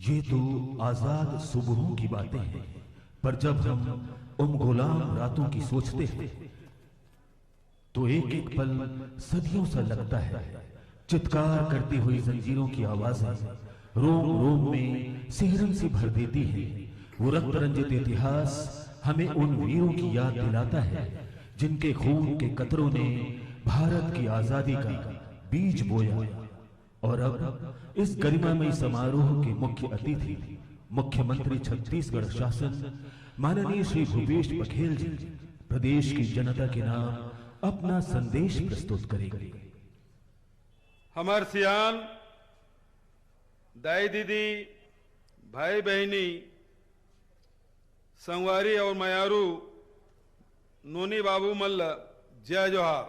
ये तो आजाद सुबहों की बातें हैं, पर जब हम उन गुलाम रातों की सोचते हैं तो एक एक पल सदियों सा लगता है। चित्कार करती हुई जंजीरों की आवाजें रोम रोम में सिहरन सी भर देती है। वो रक्त रंजित इतिहास हमें उन वीरों की याद दिलाता है जिनके खून के कतरों ने भारत की आजादी का बीज बोया। और अब इस गरिमामयी समारोह के मुख्य अतिथि मुख्यमंत्री छत्तीसगढ़ शासन माननीय श्री भूपेश बघेल जी प्रदेश की जनता के नाम अपना संदेश प्रस्तुत करेंगे। हमार सियान दाई दीदी भाई बहनी संगवारी और मयारू नोनी बाबू मल्ल जय जोहार।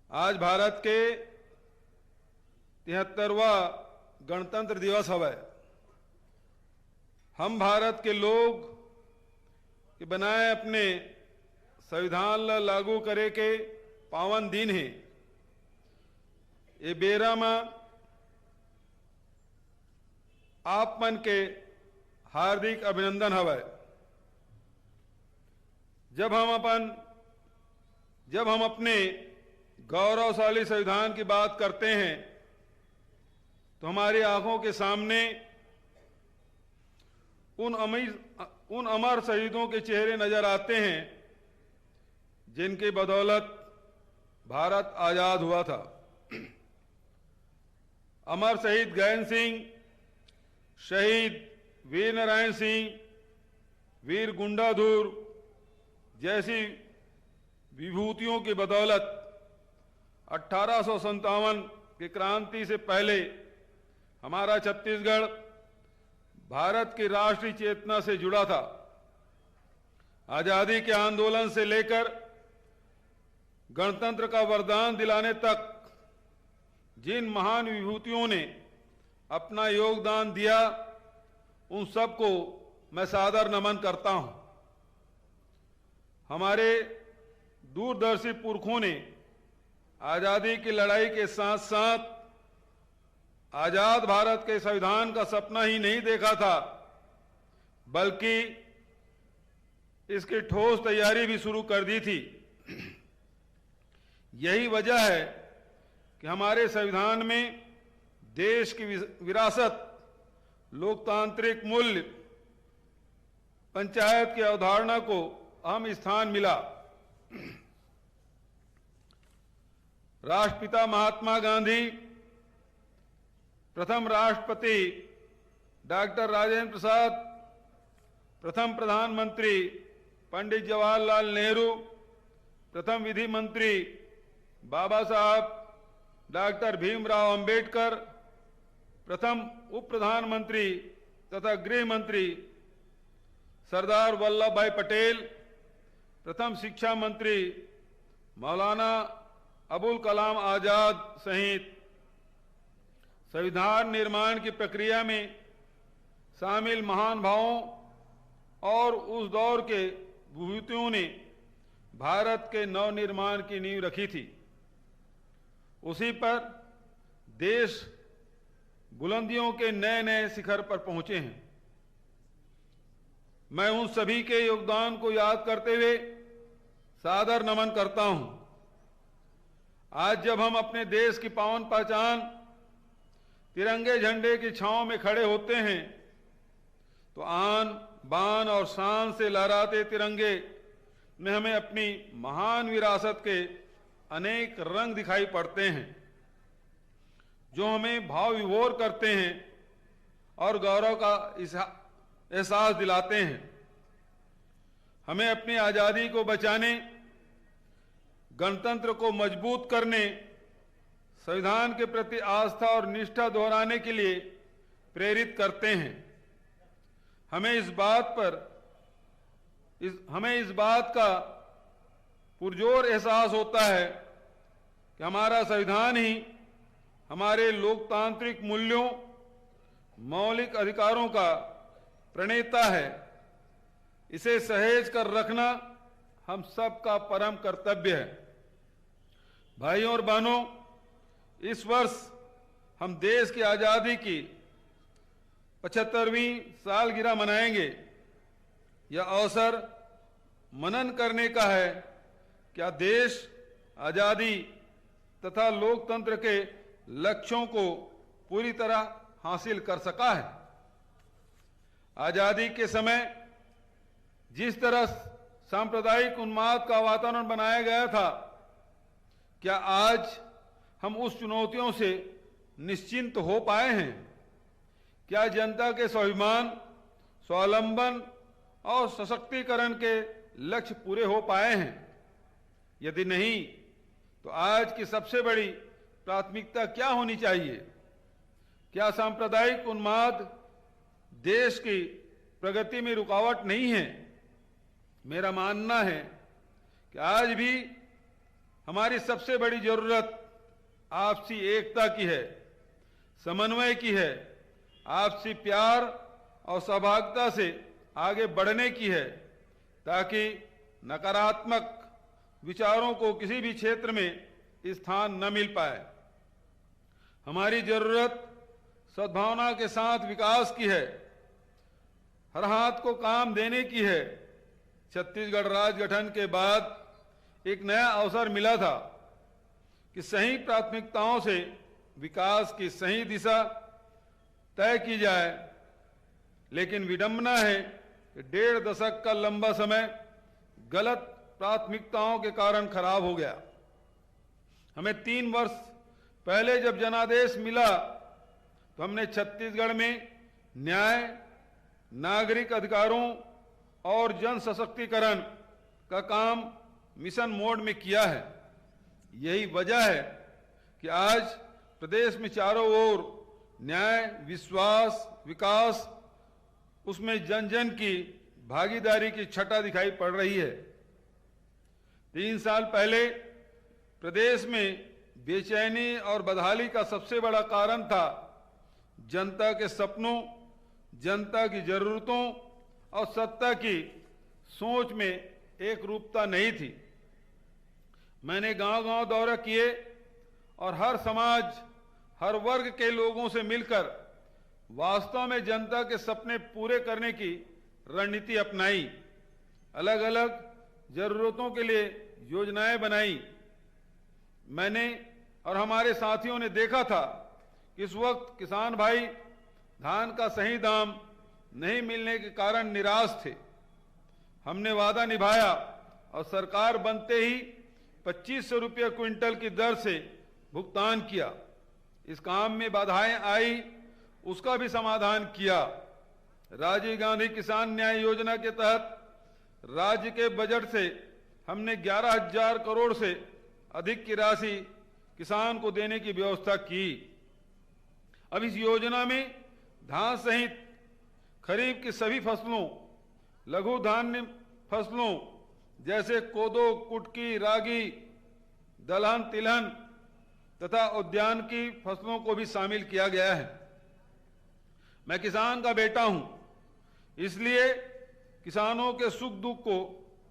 आज भारत के 73वां गणतंत्र दिवस हवै। हम भारत के लोग के बनाए अपने संविधान ला लागू करे के पावन दिन है। ये बेरा में आप मन के हार्दिक अभिनंदन हवै। जब हम अपने गौरवशाली संविधान की बात करते हैं तो हमारी आंखों के सामने उन अमर शहीदों के चेहरे नजर आते हैं जिनकी बदौलत भारत आजाद हुआ था। अमर शहीद गैन सिंह, शहीद वीर नारायण सिंह, वीर गुंडाधुर जैसी विभूतियों की बदौलत 1857 की क्रांति से पहले हमारा छत्तीसगढ़ भारत की राष्ट्रीय चेतना से जुड़ा था। आजादी के आंदोलन से लेकर गणतंत्र का वरदान दिलाने तक जिन महान विभूतियों ने अपना योगदान दिया उन सबको मैं सादर नमन करता हूं। हमारे दूरदर्शी पुरखों ने आजादी की लड़ाई के साथ साथ आजाद भारत के संविधान का सपना ही नहीं देखा था बल्कि इसकी ठोस तैयारी भी शुरू कर दी थी। यही वजह है कि हमारे संविधान में देश की विरासत, लोकतांत्रिक मूल्य, पंचायत की अवधारणा को अहम स्थान मिला। राष्ट्रपिता महात्मा गांधी, प्रथम राष्ट्रपति डॉक्टर राजेंद्र प्रसाद, प्रथम प्रधानमंत्री पंडित जवाहरलाल नेहरू, प्रथम विधि मंत्री बाबा साहब डॉक्टर भीमराव अंबेडकर, प्रथम उप प्रधानमंत्री तथा गृह मंत्री सरदार वल्लभ भाई पटेल, प्रथम शिक्षा मंत्री मौलाना अबुल कलाम आजाद सहित संविधान निर्माण की प्रक्रिया में शामिल महान भावों और उस दौर के विभूतियों ने भारत के नवनिर्माण की नींव रखी थी। उसी पर देश बुलंदियों के नए नए शिखर पर पहुंचे हैं। मैं उन सभी के योगदान को याद करते हुए सादर नमन करता हूं। आज जब हम अपने देश की पावन पहचान तिरंगे झंडे की छांव में खड़े होते हैं तो आन बान और शान से लहराते तिरंगे में हमें अपनी महान विरासत के अनेक रंग दिखाई पड़ते हैं जो हमें भाव विभोर करते हैं और गौरव का एहसास दिलाते हैं। हमें अपनी आजादी को बचाने, गणतंत्र को मजबूत करने, संविधान के प्रति आस्था और निष्ठा दोहराने के लिए प्रेरित करते हैं। हमें इस बात का पुरजोर एहसास होता है कि हमारा संविधान ही हमारे लोकतांत्रिक मूल्यों, मौलिक अधिकारों का प्रणेता है। इसे सहेज कर रखना हम सबका परम कर्तव्य है। भाइयों और बहनों, इस वर्ष हम देश की आजादी की 75वीं सालगिरह मनाएंगे। यह अवसर मनन करने का है, क्या देश आजादी तथा लोकतंत्र के लक्ष्यों को पूरी तरह हासिल कर सका है। आजादी के समय जिस तरह सांप्रदायिक उन्माद का वातावरण बनाया गया था, क्या आज हम उस चुनौतियों से निश्चिंत हो पाए हैं? क्या जनता के स्वाभिमान, स्वावलंबन और सशक्तिकरण के लक्ष्य पूरे हो पाए हैं? यदि नहीं, तो आज की सबसे बड़ी प्राथमिकता क्या होनी चाहिए? क्या सांप्रदायिक उन्माद देश की प्रगति में रुकावट नहीं है? मेरा मानना है कि आज भी हमारी सबसे बड़ी जरूरत आपसी एकता की है, समन्वय की है, आपसी प्यार और सहभागिता से आगे बढ़ने की है, ताकि नकारात्मक विचारों को किसी भी क्षेत्र में स्थान न मिल पाए। हमारी जरूरत सद्भावना के साथ विकास की है, हर हाथ को काम देने की है। छत्तीसगढ़ राज्य गठन के बाद एक नया अवसर मिला था कि सही प्राथमिकताओं से विकास की सही दिशा तय की जाए, लेकिन विडंबना है कि 1.5 दशक का लंबा समय गलत प्राथमिकताओं के कारण खराब हो गया। हमें 3 वर्ष पहले जब जनादेश मिला तो हमने छत्तीसगढ़ में न्याय, नागरिक अधिकारों और जन सशक्तिकरण का काम मिशन मोड में किया है। यही वजह है कि आज प्रदेश में चारों ओर न्याय, विश्वास, विकास, उसमें जन जन की भागीदारी की छटा दिखाई पड़ रही है। 3 साल पहले प्रदेश में बेचैनी और बदहाली का सबसे बड़ा कारण था जनता के सपनों, जनता की जरूरतों और सत्ता की सोच में एक रूपता नहीं थी। मैंने गांव-गांव दौरा किए और हर समाज, हर वर्ग के लोगों से मिलकर वास्तव में जनता के सपने पूरे करने की रणनीति अपनाई। अलग अलग जरूरतों के लिए योजनाएं बनाई। मैंने और हमारे साथियों ने देखा था कि इस वक्त किसान भाई धान का सही दाम नहीं मिलने के कारण निराश थे। हमने वादा निभाया और सरकार बनते ही 2500 रुपये क्विंटल की दर से भुगतान किया। इस काम में बाधाएं आई, उसका भी समाधान किया। राजीव गांधी किसान न्याय योजना के तहत राज्य के बजट से हमने 11,000 करोड़ से अधिक की राशि किसान को देने की व्यवस्था की। अब इस योजना में धान सहित खरीफ की सभी फसलों, लघु धान्य फसलों जैसे कोदो, कुटकी, रागी, दलहन, तिलहन तथा उद्यान की फसलों को भी शामिल किया गया है। मैं किसान का बेटा हूं, इसलिए किसानों के सुख दुख को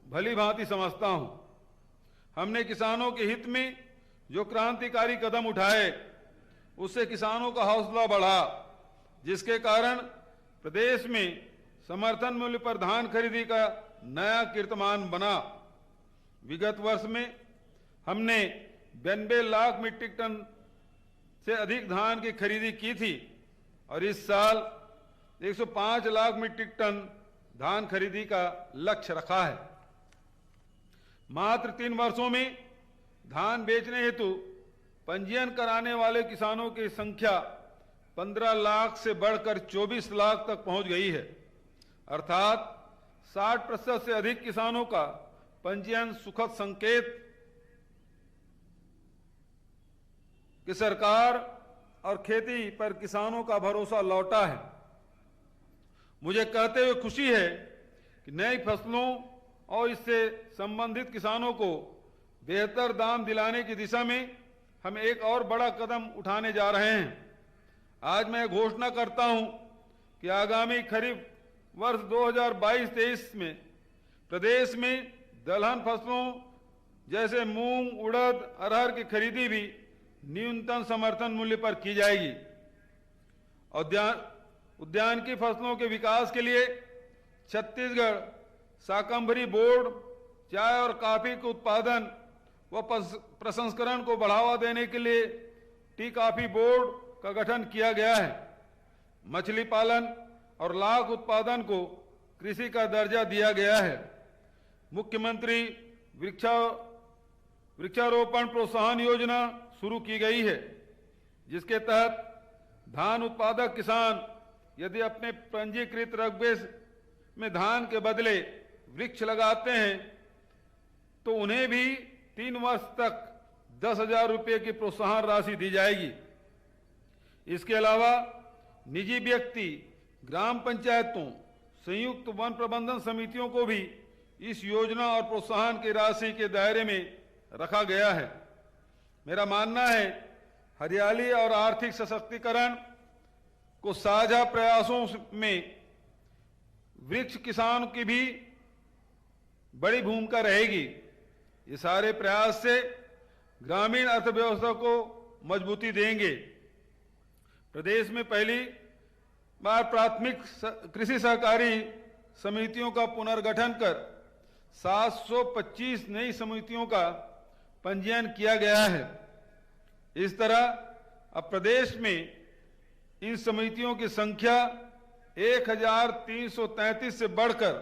भली भांति समझता हूं। हमने किसानों के हित में जो क्रांतिकारी कदम उठाए, उससे किसानों का हौसला बढ़ा, जिसके कारण प्रदेश में समर्थन मूल्य पर धान खरीदी का नया कीर्तिमान बना। विगत वर्ष में हमने 92 लाख मीट्रिक टन से अधिक धान की खरीदी की थी और इस साल 105 लाख मीट्रिक टन धान खरीदी का लक्ष्य रखा है। मात्र 3 वर्षों में धान बेचने हेतु पंजीयन कराने वाले किसानों की संख्या 15 लाख से बढ़कर 24 लाख तक पहुंच गई है। अर्थात 60% से अधिक किसानों का पंजीयन सुखद संकेत कि सरकार और खेती पर किसानों का भरोसा लौटा है। मुझे कहते हुए खुशी है कि नई फसलों और इससे संबंधित किसानों को बेहतर दाम दिलाने की दिशा में हम एक और बड़ा कदम उठाने जा रहे हैं। आज मैं घोषणा करता हूं कि आगामी खरीफ वर्ष 2022-23 में प्रदेश में दलहन फसलों जैसे मूंग, उड़द, अरहर की खरीदी भी न्यूनतम समर्थन मूल्य पर की जाएगी। उद्यान की फसलों के विकास के लिए छत्तीसगढ़ शाकंभरी बोर्ड, चाय और कॉफी के उत्पादन व प्रसंस्करण को बढ़ावा देने के लिए टी कॉफी बोर्ड का गठन किया गया है। मछली पालन और लाख उत्पादन को कृषि का दर्जा दिया गया है। मुख्यमंत्री वृक्षारोपण प्रोत्साहन योजना शुरू की गई है, जिसके तहत धान उत्पादक किसान यदि अपने पंजीकृत रकबे में धान के बदले वृक्ष लगाते हैं तो उन्हें भी 3 वर्ष तक 10,000 रुपये की प्रोत्साहन राशि दी जाएगी। इसके अलावा निजी व्यक्ति, ग्राम पंचायतों, संयुक्त वन प्रबंधन समितियों को भी इस योजना और प्रोत्साहन की राशि के दायरे में रखा गया है। मेरा मानना है हरियाली और आर्थिक सशक्तिकरण को साझा प्रयासों में वृक्ष किसान की भी बड़ी भूमिका रहेगी। ये सारे प्रयास से ग्रामीण अर्थव्यवस्था को मजबूती देंगे। प्रदेश में पहली बार प्राथमिक कृषि सहकारी समितियों का पुनर्गठन कर 725 नई समितियों का पंजीयन किया गया है। इस तरह अब प्रदेश में इन समितियों की संख्या 1333 से बढ़कर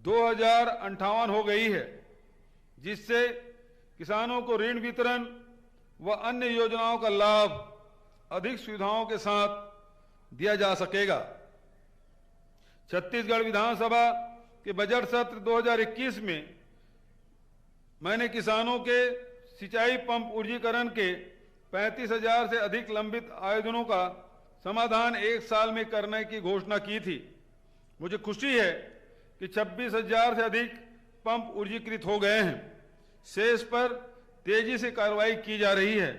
2058 हो गई है, जिससे किसानों को ऋण वितरण व अन्य योजनाओं का लाभ अधिक सुविधाओं के साथ दिया जा सकेगा। छत्तीसगढ़ विधानसभा के बजट सत्र 2021 में मैंने किसानों के सिंचाई पंप ऊर्जीकरण के 35,000 से अधिक लंबित आवेदनों का समाधान 1 साल में करने की घोषणा की थी। मुझे खुशी है कि 26,000 से अधिक पंप ऊर्जीकृत हो गए हैं। शेष पर तेजी से कार्रवाई की जा रही है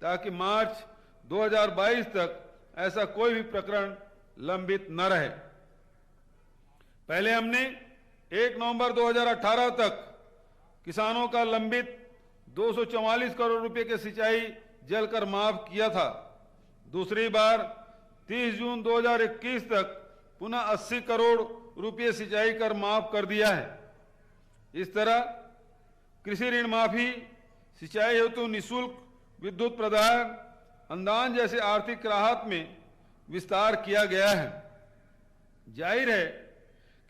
ताकि मार्च 2022 तक ऐसा कोई भी प्रकरण लंबित न रहे। पहले हमने 1 नवंबर 2018 तक किसानों का लंबित 244 करोड़ रुपए के सिंचाई जल कर माफ किया था। दूसरी बार 30 जून 2021 तक पुनः 80 करोड़ रुपए सिंचाई कर माफ कर दिया है। इस तरह कृषि ऋण माफी, सिंचाई हेतु निःशुल्क विद्युत प्रदान, अनुदान जैसे आर्थिक राहत में विस्तार किया गया है। जाहिर है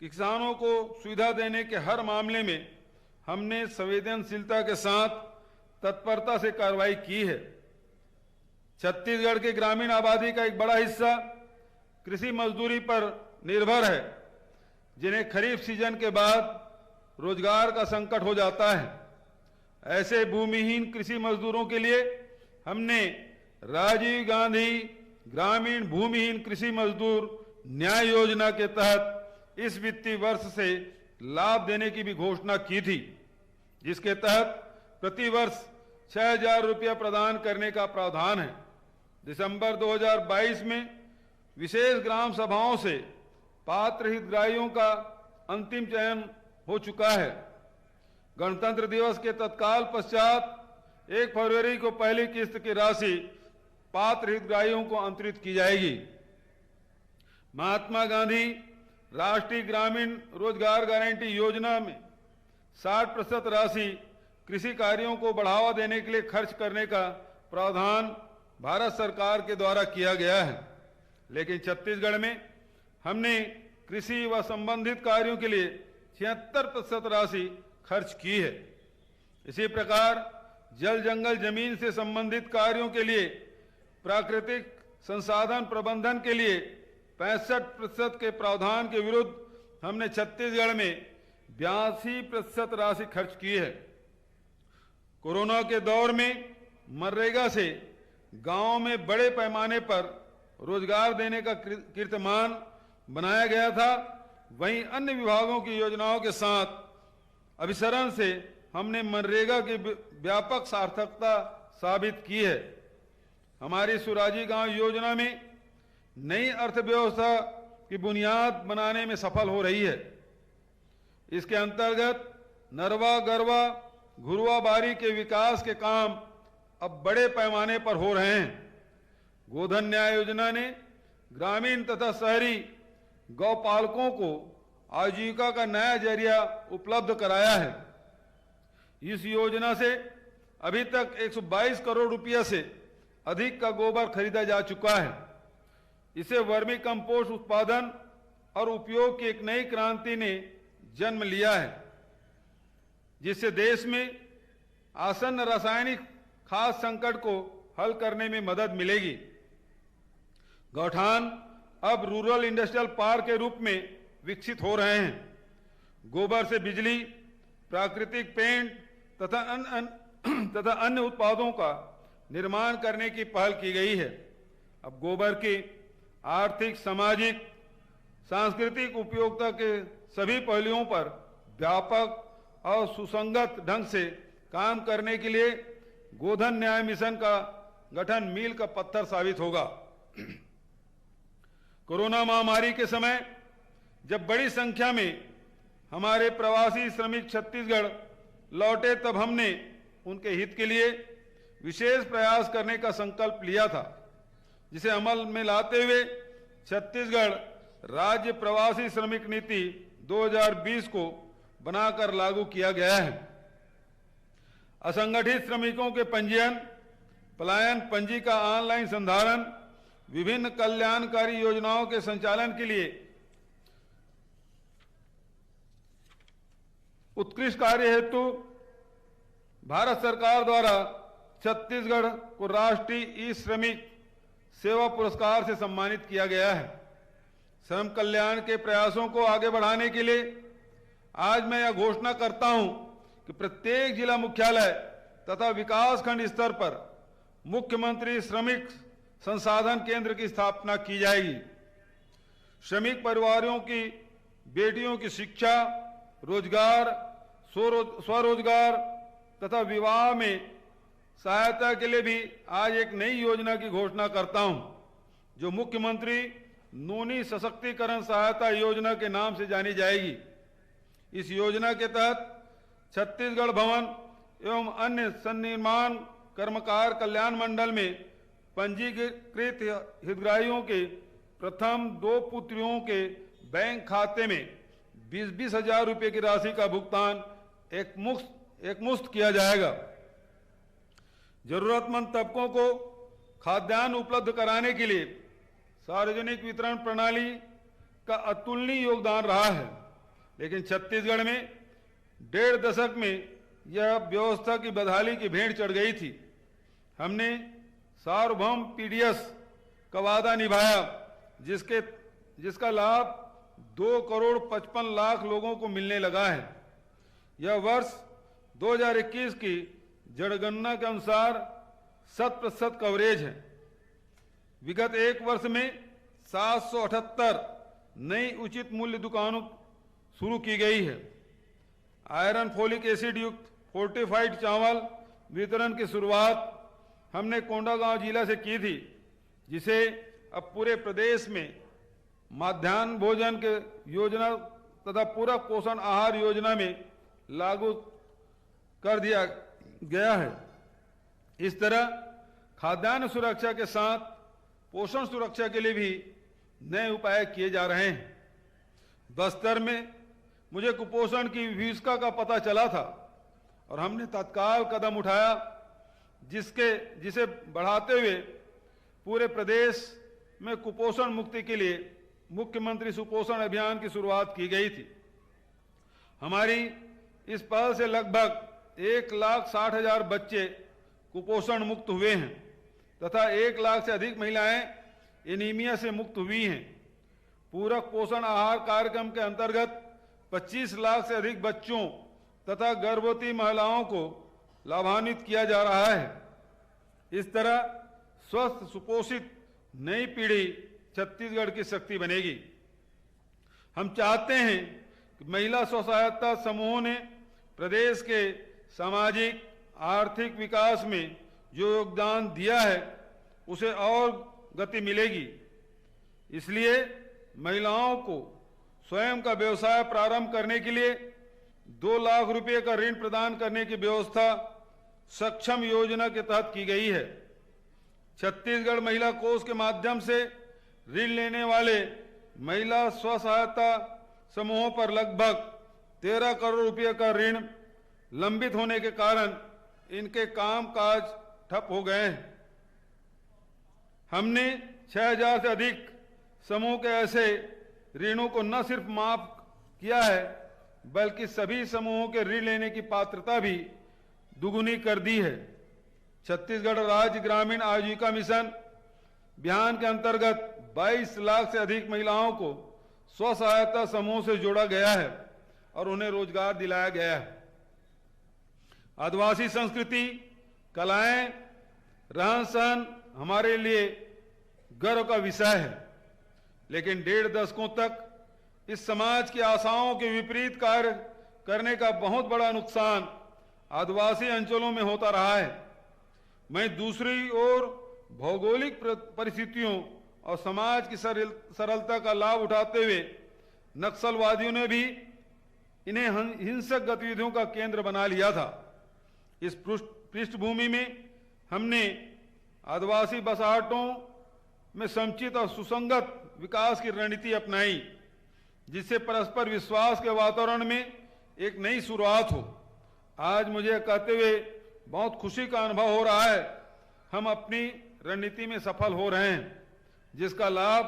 कि किसानों को सुविधा देने के हर मामले में हमने संवेदनशीलता के साथ तत्परता से कार्रवाई की है। छत्तीसगढ़ के ग्रामीण आबादी का एक बड़ा हिस्सा कृषि मजदूरी पर निर्भर है, जिन्हें खरीफ सीजन के बाद रोजगार का संकट हो जाता है। ऐसे भूमिहीन कृषि मजदूरों के लिए हमने राजीव गांधी ग्रामीण भूमिहीन कृषि मजदूर न्याय योजना के तहत इस वित्तीय वर्ष से लाभ देने की भी घोषणा की थी, जिसके तहत प्रति वर्ष 6,000 रुपया प्रदान करने का प्रावधान है। दिसंबर 2022 में विशेष ग्राम सभाओं से पात्र हितग्राहियों का अंतिम चयन हो चुका है। गणतंत्र दिवस के तत्काल पश्चात 1 फरवरी को पहली किस्त की राशि पात्र हितग्राहियों को अंतरित की जाएगी। महात्मा गांधी राष्ट्रीय ग्रामीण रोजगार गारंटी योजना में 60% राशि कृषि कार्यों को बढ़ावा देने के लिए खर्च करने का प्रावधान भारत सरकार के द्वारा किया गया है, लेकिन छत्तीसगढ़ में हमने कृषि व संबंधित कार्यों के लिए 76% राशि खर्च की है। इसी प्रकार जल जंगल जमीन से संबंधित कार्यों के लिए प्राकृतिक संसाधन प्रबंधन के लिए 65% के प्रावधान के विरुद्ध हमने छत्तीसगढ़ में 82% राशि खर्च की है। कोरोना के दौर में मनरेगा से गांव में बड़े पैमाने पर रोजगार देने का कीर्तिमान बनाया गया था। वहीं अन्य विभागों की योजनाओं के साथ अभिसरण से हमने मनरेगा की व्यापक सार्थकता साबित की है। हमारी सुराजी गांव योजना में नई अर्थव्यवस्था की बुनियाद बनाने में सफल हो रही है। इसके अंतर्गत नरवा, गरवा, घुरुआ बारी के विकास के काम अब बड़े पैमाने पर हो रहे हैं। गोधन न्याय योजना ने ग्रामीण तथा शहरी गौपालकों को आजीविका का नया जरिया उपलब्ध कराया है। इस योजना से अभी तक 122 करोड़ रुपया से अधिक का गोबर खरीदा जा चुका है। इसे वर्मी कंपोस्ट उत्पादन और उपयोग की एक नई क्रांति ने जन्म लिया है, जिससे देश में आसन्न रासायनिक खाद संकट को हल करने में मदद मिलेगी। गौठान अब रूरल इंडस्ट्रियल पार्क के रूप में विकसित हो रहे हैं। गोबर से बिजली, प्राकृतिक पेंट तथा अन्य उत्पादों का निर्माण करने की पहल की गई है। अब गोबर की आर्थिक, सामाजिक, सांस्कृतिक उपयोगिता के सभी पहलुओं पर व्यापक और सुसंगत ढंग से काम करने के लिए गोधन न्याय मिशन का गठन मील का पत्थर साबित होगा। कोरोना महामारी के समय जब बड़ी संख्या में हमारे प्रवासी श्रमिक छत्तीसगढ़ लौटे, तब हमने उनके हित के लिए विशेष प्रयास करने का संकल्प लिया था, जिसे अमल में लाते हुए छत्तीसगढ़ राज्य प्रवासी श्रमिक नीति 2020 को बनाकर लागू किया गया है। असंगठित श्रमिकों के पंजीयन, पलायन पंजी का ऑनलाइन संधारण, विभिन्न कल्याणकारी योजनाओं के संचालन के लिए उत्कृष्ट कार्य हेतु भारत सरकार द्वारा छत्तीसगढ़ को राष्ट्रीय ई श्रमिक सेवा पुरस्कार से सम्मानित किया गया है। श्रम कल्याण के प्रयासों को आगे बढ़ाने के लिए आज मैं यह घोषणा करता हूं कि प्रत्येक जिला मुख्यालय तथा विकासखंड स्तर पर मुख्यमंत्री श्रमिक संसाधन केंद्र की स्थापना की जाएगी। श्रमिक परिवारों की बेटियों की शिक्षा, रोजगार, स्वरोजगार तथा विवाह में सहायता के लिए भी आज एक नई योजना की घोषणा करता हूं, जो मुख्यमंत्री नोनी सशक्तिकरण सहायता योजना के नाम से जानी जाएगी। इस योजना के तहत छत्तीसगढ़ भवन एवं अन्य सन्निर्माण कर्मकार कल्याण मंडल में पंजीकृत हितग्राहियों के प्रथम 2 पुत्रियों के बैंक खाते में 20-20 हजार रुपये की राशि का भुगतान एकमुश्त किया जाएगा। जरूरतमंद तबकों को खाद्यान्न उपलब्ध कराने के लिए सार्वजनिक वितरण प्रणाली का अतुलनीय योगदान रहा है, लेकिन छत्तीसगढ़ में 1.5 दशक में यह व्यवस्था की बदहाली की भेंट चढ़ गई थी। हमने सार्वभौम पीडीएस का वादा निभाया, जिसका लाभ 2,55,00,000 लोगों को मिलने लगा है। यह वर्ष 2021 की जनगणना के अनुसार 100% कवरेज है। विगत एक वर्ष में 778 नई उचित मूल्य दुकानों शुरू की गई है। आयरन फोलिक एसिड युक्त फोर्टिफाइड चावल वितरण की शुरुआत हमने कोंडागांव जिला से की थी, जिसे अब पूरे प्रदेश में मध्याह्न भोजन के योजना तथा पूरक पोषण आहार योजना में लागू कर दिया गया है। इस तरह खाद्यान्न सुरक्षा के साथ पोषण सुरक्षा के लिए भी नए उपाय किए जा रहे हैं। बस्तर में मुझे कुपोषण की विभीषिका का पता चला था और हमने तत्काल कदम उठाया, जिसे बढ़ाते हुए पूरे प्रदेश में कुपोषण मुक्ति के लिए मुख्यमंत्री सुपोषण अभियान की शुरुआत की गई थी। हमारी इस पहल से लगभग 1,60,000 बच्चे कुपोषण मुक्त हुए हैं तथा 1 लाख से अधिक महिलाएं एनीमिया से मुक्त हुई हैं। पूरक पोषण आहार कार्यक्रम के अंतर्गत 25 लाख से अधिक बच्चों तथा गर्भवती महिलाओं को लाभान्वित किया जा रहा है। इस तरह स्वस्थ सुपोषित नई पीढ़ी छत्तीसगढ़ की शक्ति बनेगी। हम चाहते हैं कि महिला स्वसहायता समूहों ने प्रदेश के सामाजिक आर्थिक विकास में जो योगदान दिया है, उसे और गति मिलेगी। इसलिए महिलाओं को स्वयं का व्यवसाय प्रारंभ करने के लिए 2 लाख रुपए का ऋण प्रदान करने की व्यवस्था सक्षम योजना के तहत की गई है। छत्तीसगढ़ महिला कोष के माध्यम से ऋण लेने वाले महिला स्व सहायता समूहों पर लगभग 13 करोड़ रुपए का ऋण लंबित होने के कारण इनके कामकाज ठप हो गए हैं। हमने 6000 से अधिक समूह के ऐसे ऋणों को न सिर्फ माफ किया है बल्कि सभी समूहों के ऋण लेने की पात्रता भी दुगुनी कर दी है। छत्तीसगढ़ राज्य ग्रामीण आजीविका मिशन अभियान के अंतर्गत 22 लाख से अधिक महिलाओं को स्व सहायता समूह से जोड़ा गया है और उन्हें रोजगार दिलाया गया है। आदिवासी संस्कृति, कलाएं, रहन सहन हमारे लिए गर्व का विषय है, लेकिन 1.5 दशकों तक इस समाज की आशाओं के विपरीत कार्य करने का बहुत बड़ा नुकसान आदिवासी अंचलों में होता रहा है। वहीं दूसरी ओर भौगोलिक परिस्थितियों और समाज की सरलता का लाभ उठाते हुए नक्सलवादियों ने भी इन्हें हिंसक गतिविधियों का केंद्र बना लिया था। इस पृष्ठभूमि में हमने आदिवासी बसाहटों में समुचित और सुसंगत विकास की रणनीति अपनाई, जिससे परस्पर विश्वास के वातावरण में एक नई शुरुआत हो। आज मुझे कहते हुए बहुत खुशी का अनुभव हो रहा है, हम अपनी रणनीति में सफल हो रहे हैं, जिसका लाभ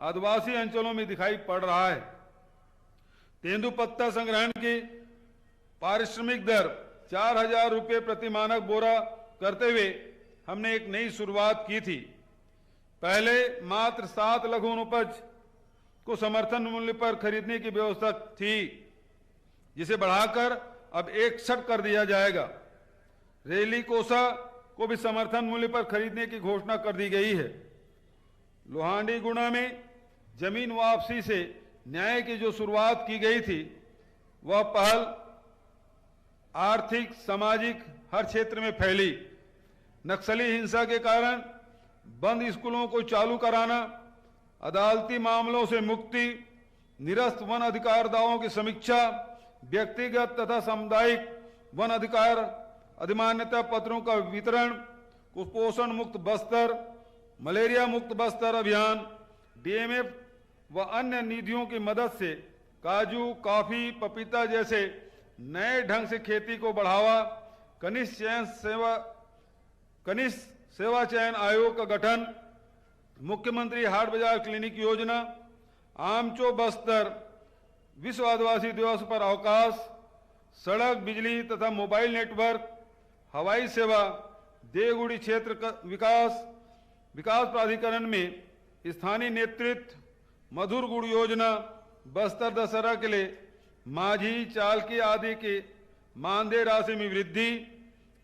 आदिवासी अंचलों में दिखाई पड़ रहा है। तेंदुपत्ता संग्रहण की पारिश्रमिक दर 4000 रुपये प्रति मानक बोरा करते हुए हमने एक नई शुरुआत की थी। पहले मात्र 7 लघु उपज को समर्थन मूल्य पर खरीदने की व्यवस्था थी, जिसे बढ़ाकर अब 61 कर दिया जाएगा। रेली कोसा को भी समर्थन मूल्य पर खरीदने की घोषणा कर दी गई है। लोहांडी गुणा में जमीन वापसी से न्याय की जो शुरुआत की गई थी, वह पहल आर्थिक, सामाजिक हर क्षेत्र में फैली। नक्सली हिंसा के कारण बंद स्कूलों को चालू कराना, अदालती मामलों से मुक्ति, निरस्त वन अधिकार दावों की समीक्षा, व्यक्तिगत तथा सामुदायिक वन अधिकार अधिमान्यता पत्रों का वितरण, कुपोषण मुक्त बस्तर, मलेरिया मुक्त बस्तर अभियान, डीएमएफ व अन्य निधियों की मदद से काजू, कॉफी, पपीता जैसे नए ढंग से खेती को बढ़ावा, कनिष्ठ सेवा चयन आयोग का गठन, मुख्यमंत्री हाट बाजार क्लिनिक योजना, आमचो बस्तर विश्व आदिवासी दिवस पर अवकाश, सड़क, बिजली तथा मोबाइल नेटवर्क, हवाई सेवा, देवगुड़ी क्षेत्र विकास प्राधिकरण में स्थानीय नेतृत्व, मधुर गुड़ योजना, बस्तर दशहरा के लिए माझी, चालकी आदि के मानदेय राशि में वृद्धि,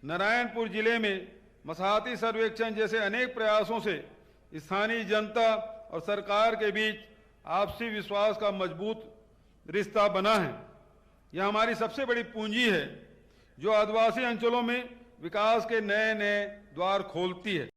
नारायणपुर जिले में मसाहती सर्वेक्षण जैसे अनेक प्रयासों से स्थानीय जनता और सरकार के बीच आपसी विश्वास का मजबूत रिश्ता बना है। यह हमारी सबसे बड़ी पूंजी है, जो आदिवासी अंचलों में विकास के नए नए द्वार खोलती है।